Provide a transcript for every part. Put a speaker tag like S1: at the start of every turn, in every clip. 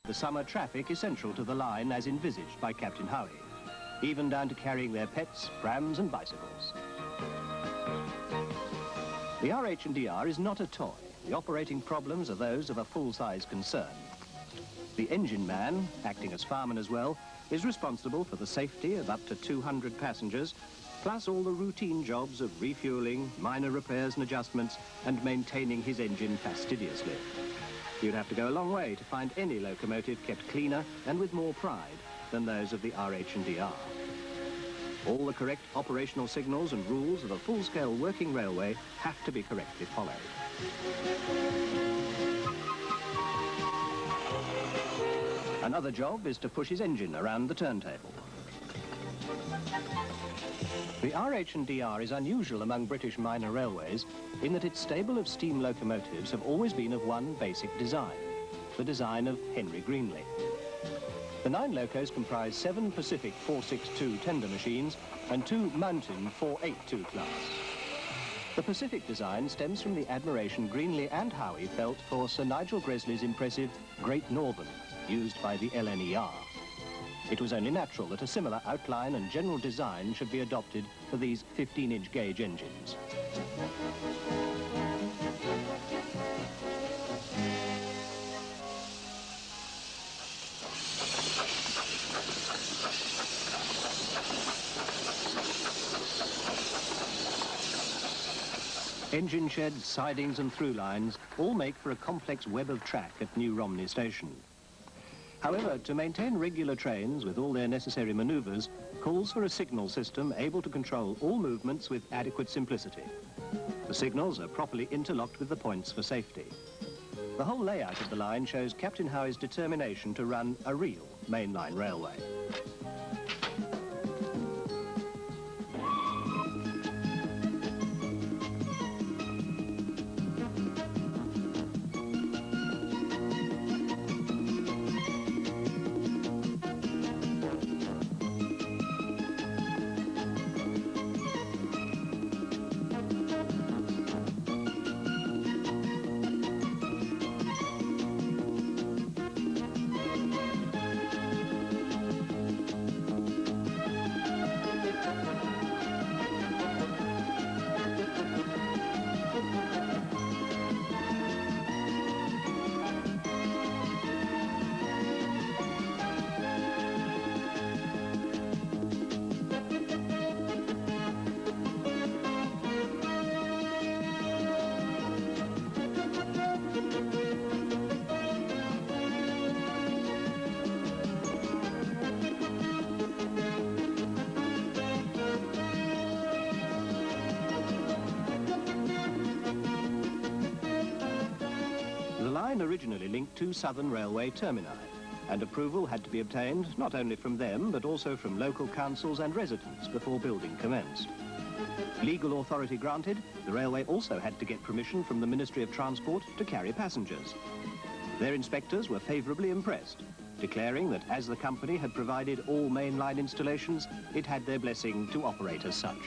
S1: the summer traffic essential to the line as envisaged by Captain Howie, even down to carrying their pets, prams and bicycles. The RH&DR is not a toy. The operating problems are those of a full-size concern. The engine man, acting as fireman as well, is responsible for the safety of up to 200 passengers, plus all the routine jobs of refueling, minor repairs and adjustments, and maintaining his engine fastidiously. You'd have to go a long way to find any locomotive kept cleaner and with more pride than those of the RH&DR. All the correct operational signals and rules of a full-scale working railway have to be correctly followed. Another job is to push his engine around the turntable. The RH&DR is unusual among British minor railways in that its stable of steam locomotives have always been of one basic design, the design of Henry Greenley. The 9 locos comprise 7 Pacific 462 tender machines and 2 Mountain 482 class. The Pacific design stems from the admiration Greenley and Howie felt for Sir Nigel Gresley's impressive Great Northern, used by the LNER. It was only natural that a similar outline and general design should be adopted for these 15-inch gauge engines. Engine sheds, sidings and through lines all make for a complex web of track at New Romney station. However, to maintain regular trains with all their necessary manoeuvres calls for a signal system able to control all movements with adequate simplicity. The signals are properly interlocked with the points for safety. The whole layout of the line shows Captain Howie's determination to run a real mainline railway. Originally linked 2 Southern Railway termini, and approval had to be obtained not only from them but also from local councils and residents before building commenced. Legal authority granted, the railway also had to get permission from the Ministry of Transport to carry passengers. Their inspectors were favourably impressed, declaring that as the company had provided all mainline installations, it had their blessing to operate as such.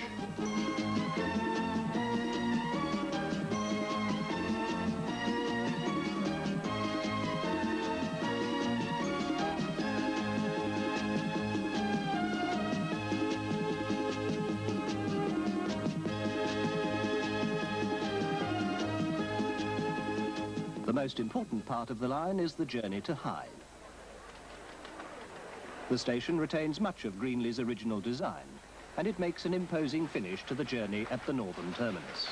S1: The most important part of the line is the journey to Hythe. The station retains much of Greenley's original design, and it makes an imposing finish to the journey at the northern terminus.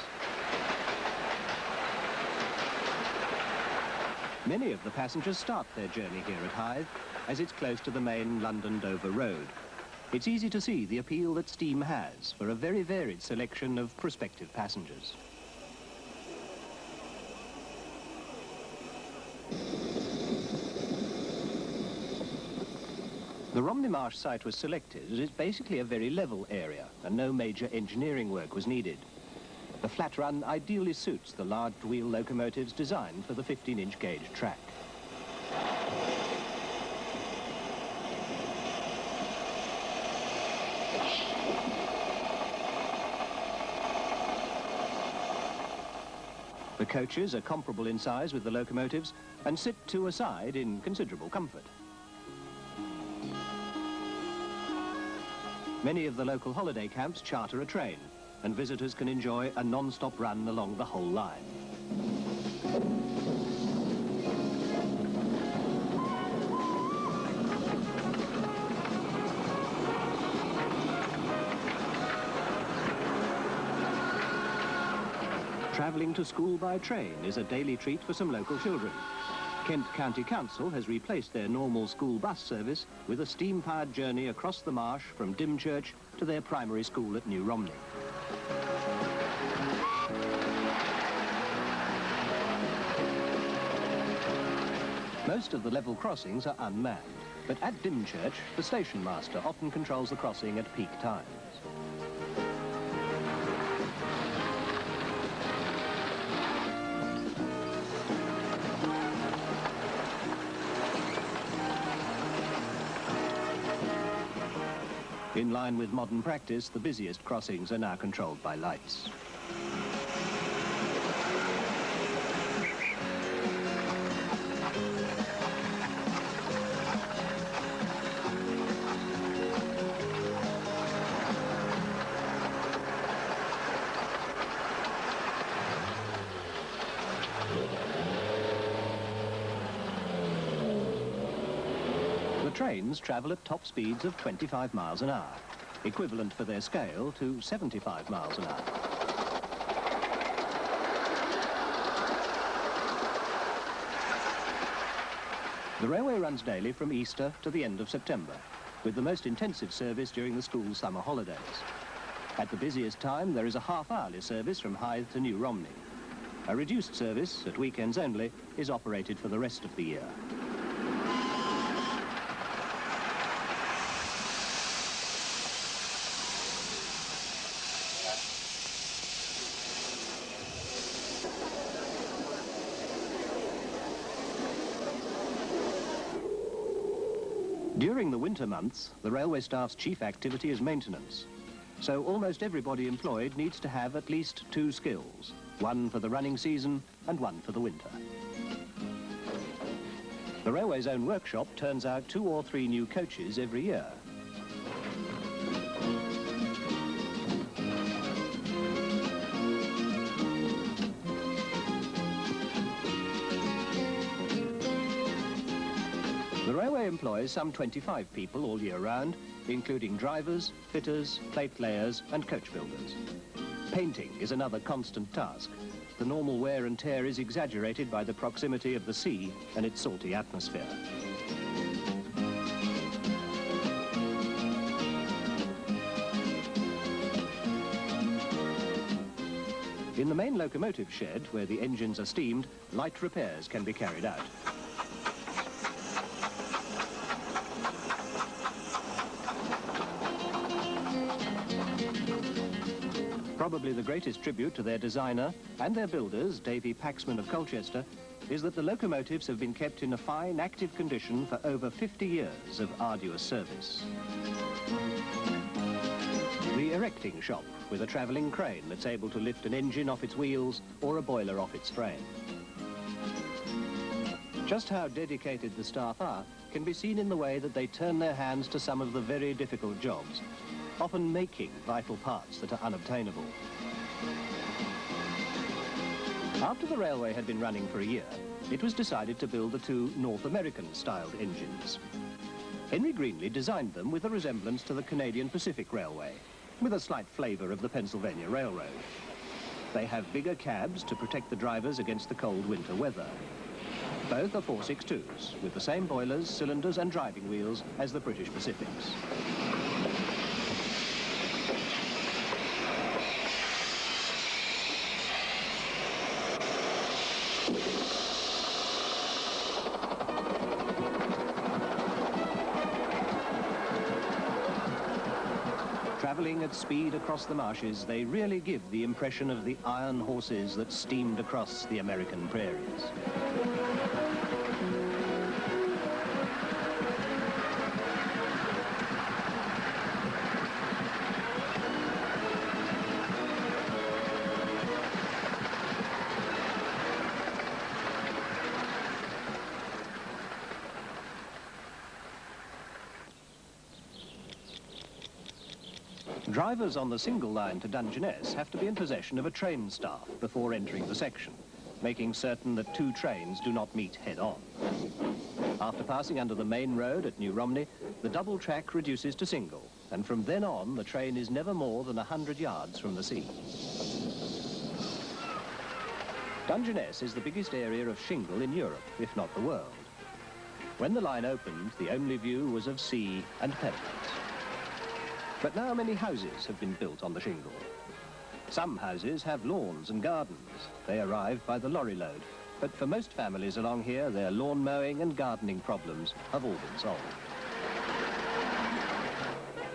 S1: Many of the passengers start their journey here at Hythe, as it's close to the main London-Dover road. It's easy to see the appeal that steam has for a very varied selection of prospective passengers. The Romney Marsh site was selected as it's basically a very level area and no major engineering work was needed. The flat run ideally suits the large wheel locomotives designed for the 15-inch gauge track. The coaches are comparable in size with the locomotives and sit two aside in considerable comfort. Many of the local holiday camps charter a train, and visitors can enjoy a non-stop run along the whole line. Travelling to school by train is a daily treat for some local children. Kent County Council has replaced their normal school bus service with a steam-powered journey across the marsh from Dymchurch to their primary school at New Romney. Most of the level crossings are unmanned, but at Dymchurch, the station master often controls the crossing at peak times. In line with modern practice, the busiest crossings are now controlled by lights. The trains travel at top speeds of 25 miles an hour, equivalent for their scale to 75 miles an hour. The railway runs daily from Easter to the end of September, with the most intensive service during the school summer holidays. At the busiest time, there is a half-hourly service from Hythe to New Romney. A reduced service, at weekends only, is operated for the rest of the year. During the winter months, the railway staff's chief activity is maintenance. So almost everybody employed needs to have at least two skills, one for the running season and one for the winter. The railway's own workshop turns out 2 or 3 new coaches every year. The railway employs some 25 people all year round, including drivers, fitters, plate layers and coach builders. Painting is another constant task. The normal wear and tear is exaggerated by the proximity of the sea and its salty atmosphere. In the main locomotive shed, where the engines are steamed, light repairs can be carried out. Probably the greatest tribute to their designer and their builders, Davy Paxman of Colchester, is that the locomotives have been kept in a fine, active condition for over 50 years of arduous service. The erecting shop, with a travelling crane that's able to lift an engine off its wheels or a boiler off its frame. Just how dedicated the staff are can be seen in the way that they turn their hands to some of the very difficult jobs, often making vital parts that are unobtainable. After the railway had been running for a year, it was decided to build the 2 North American-styled engines. Henry Greenley designed them with a resemblance to the Canadian Pacific Railway, with a slight flavour of the Pennsylvania Railroad. They have bigger cabs to protect the drivers against the cold winter weather. Both are 462s, with the same boilers, cylinders and driving wheels as the British Pacifics. Travelling at speed across the marshes, they really give the impression of the iron horses that steamed across the American prairies. Drivers on the single line to Dungeness have to be in possession of a train staff before entering the section, making certain that two trains do not meet head-on. After passing under the main road at New Romney, the double track reduces to single, and from then on the train is never more than 100 yards from the sea. Dungeness is the biggest area of shingle in Europe, if not the world. When the line opened, the only view was of sea and pebbles. But now many houses have been built on the shingle. Some houses have lawns and gardens. They arrive by the lorry load. But for most families along here, their lawn mowing and gardening problems have all been solved.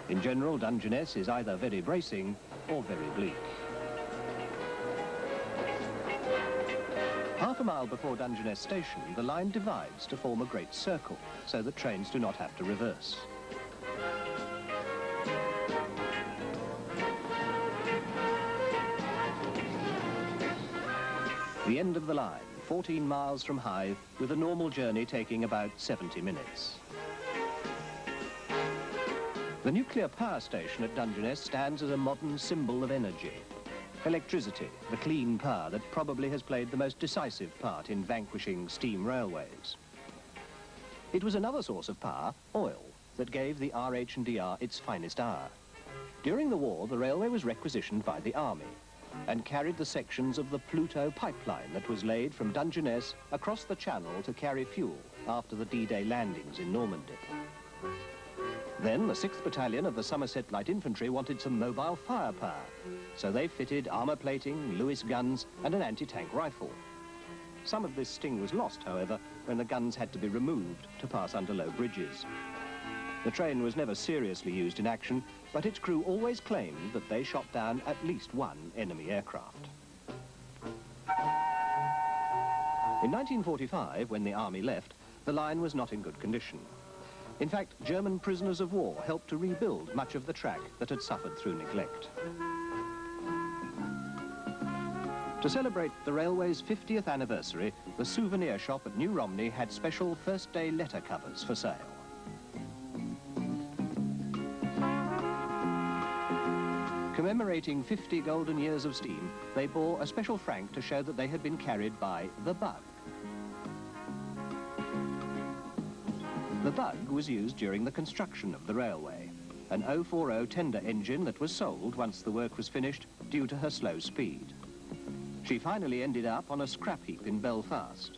S1: In general, Dungeness is either very bracing or very bleak. Half a mile before Dungeness station, the line divides to form a great circle, so that trains do not have to reverse. The end of the line, 14 miles from Hythe, with a normal journey taking about 70 minutes. The nuclear power station at Dungeness stands as a modern symbol of energy. Electricity, the clean power that probably has played the most decisive part in vanquishing steam railways. It was another source of power, oil, that gave the RH&DR its finest hour. During the war, the railway was requisitioned by the army and carried the sections of the Pluto pipeline that was laid from Dungeness across the channel to carry fuel after the D-Day landings in Normandy. Then the 6th Battalion of the Somerset Light Infantry wanted some mobile firepower, so they fitted armour plating, Lewis guns and an anti-tank rifle. Some of this sting was lost, however, when the guns had to be removed to pass under low bridges. The train was never seriously used in action, but its crew always claimed that they shot down at least one enemy aircraft. In 1945, when the army left, the line was not in good condition. In fact, German prisoners of war helped to rebuild much of the track that had suffered through neglect. To celebrate the railway's 50th anniversary, the souvenir shop at New Romney had special first-day letter covers for sale. Commemorating 50 golden years of steam, they bore a special frank to show that they had been carried by the Bug. The Bug was used during the construction of the railway, an 040 tender engine that was sold once the work was finished due to her slow speed. She finally ended up on a scrap heap in Belfast.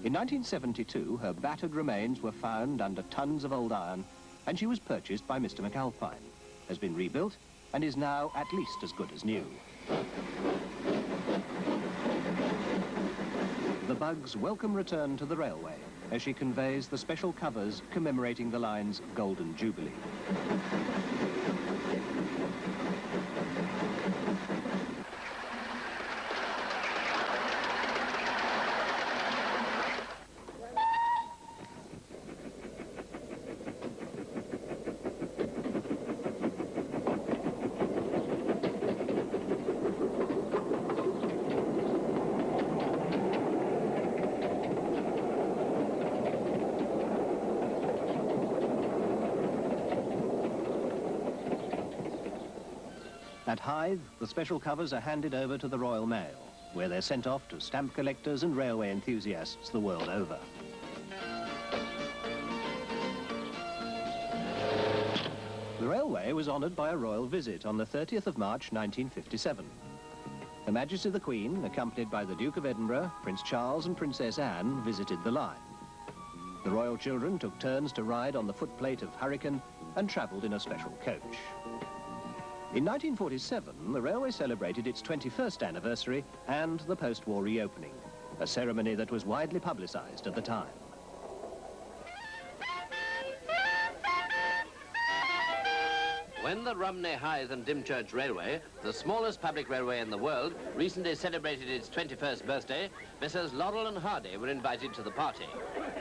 S1: In 1972, her battered remains were found under tons of old iron, and she was purchased by Mr. McAlpine, has been rebuilt, and is now at least as good as new. The Bug's welcome return to the railway as she conveys the special covers commemorating the line's Golden Jubilee. At Hythe, the special covers are handed over to the Royal Mail, where they're sent off to stamp collectors and railway enthusiasts the world over. The railway was honoured by a royal visit on the 30th of March 1957. Her Majesty the Queen, accompanied by the Duke of Edinburgh, Prince Charles and Princess Anne, visited the line. The royal children took turns to ride on the footplate of Hurricane and travelled in a special coach. In 1947, the railway celebrated its 21st anniversary and the post-war reopening, a ceremony that was widely publicised at the time.
S2: When the Romney, Hythe and Dymchurch Railway, the smallest public railway in the world, recently celebrated its 21st birthday, Messrs. Laurel and Hardy were invited to the party.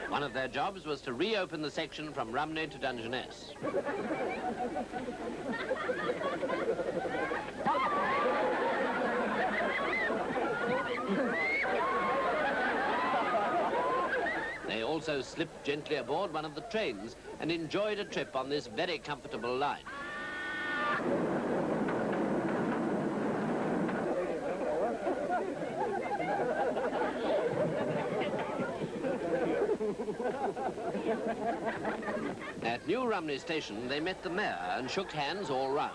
S2: One of their jobs was to reopen the section from Romney to Dungeness. They also slipped gently aboard one of the trains and enjoyed a trip on this very comfortable line. At New Romney Station, they met the mayor and shook hands all round.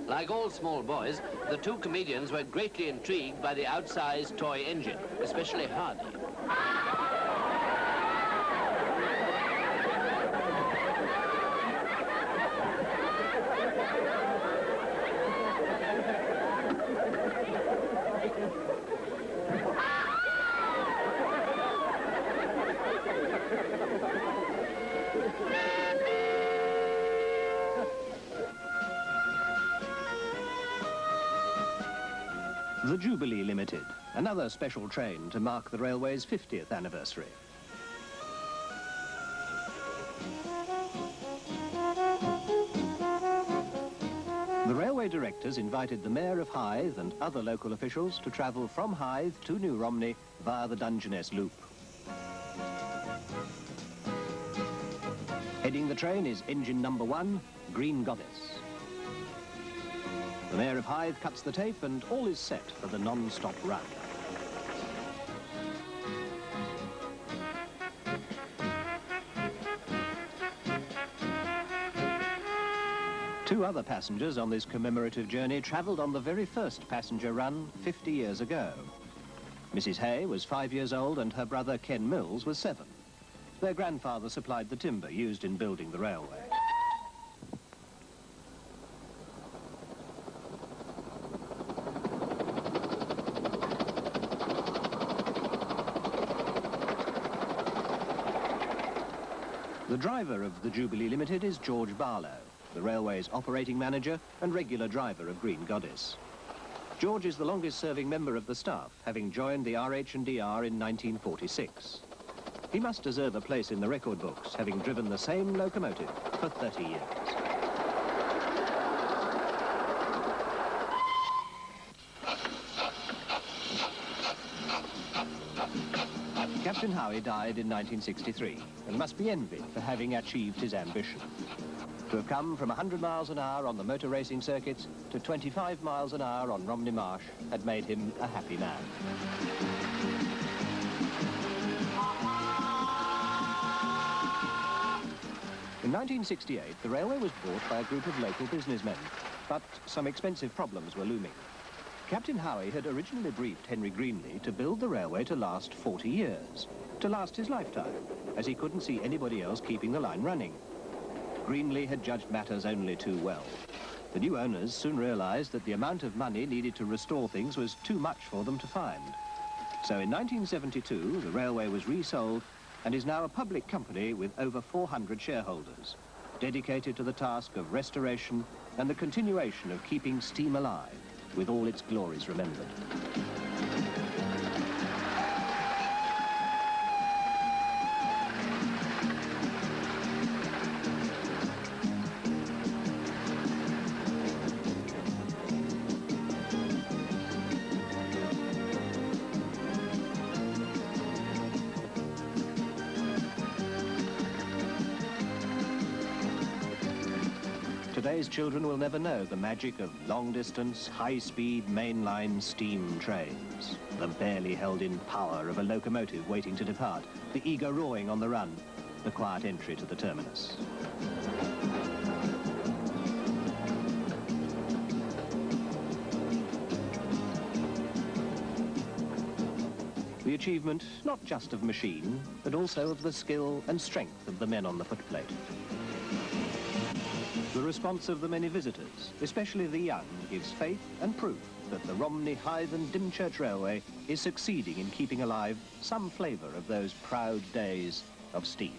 S2: Like all small boys, the two comedians were greatly intrigued by the outsized toy engine, especially Hardy.
S1: The Jubilee Limited, another special train to mark the railway's 50th anniversary. The railway directors invited the Mayor of Hythe and other local officials to travel from Hythe to New Romney via the Dungeness Loop. Heading the train is engine number 1, Green Goddess. The Mayor of Hythe cuts the tape and all is set for the non-stop run. Two other passengers on this commemorative journey travelled on the very first passenger run 50 years ago. Mrs. Hay was 5 years old and her brother Ken Mills was 7. Their grandfather supplied the timber used in building the railway. The driver of the Jubilee Limited is George Barlow, the railway's operating manager and regular driver of Green Goddess. George is the longest-serving member of the staff, having joined the RH&DR in 1946. He must deserve a place in the record books, having driven the same locomotive for 30 years. Captain Howie died in 1963 and must be envied for having achieved his ambition. To have come from 100 miles an hour on the motor racing circuits to 25 miles an hour on Romney Marsh had made him a happy man. In 1968, the railway was bought by a group of local businessmen, but some expensive problems were looming. Captain Howie had originally briefed Henry Greenley to build the railway to last 40 years, to last his lifetime, as he couldn't see anybody else keeping the line running. Greenley had judged matters only too well. The new owners soon realized that the amount of money needed to restore things was too much for them to find. So in 1972, the railway was resold and is now a public company with over 400 shareholders, dedicated to the task of restoration and the continuation of keeping steam alive, with all its glories remembered. Today's children will never know the magic of long-distance, high-speed, mainline steam trains. The barely held-in power of a locomotive waiting to depart, the eager roaring on the run, the quiet entry to the terminus. The achievement not just of machine, but also of the skill and strength of the men on the footplate. The response of the many visitors, especially the young, gives faith and proof that the Romney, Hythe and Dymchurch Railway is succeeding in keeping alive some flavour of those proud days of steam.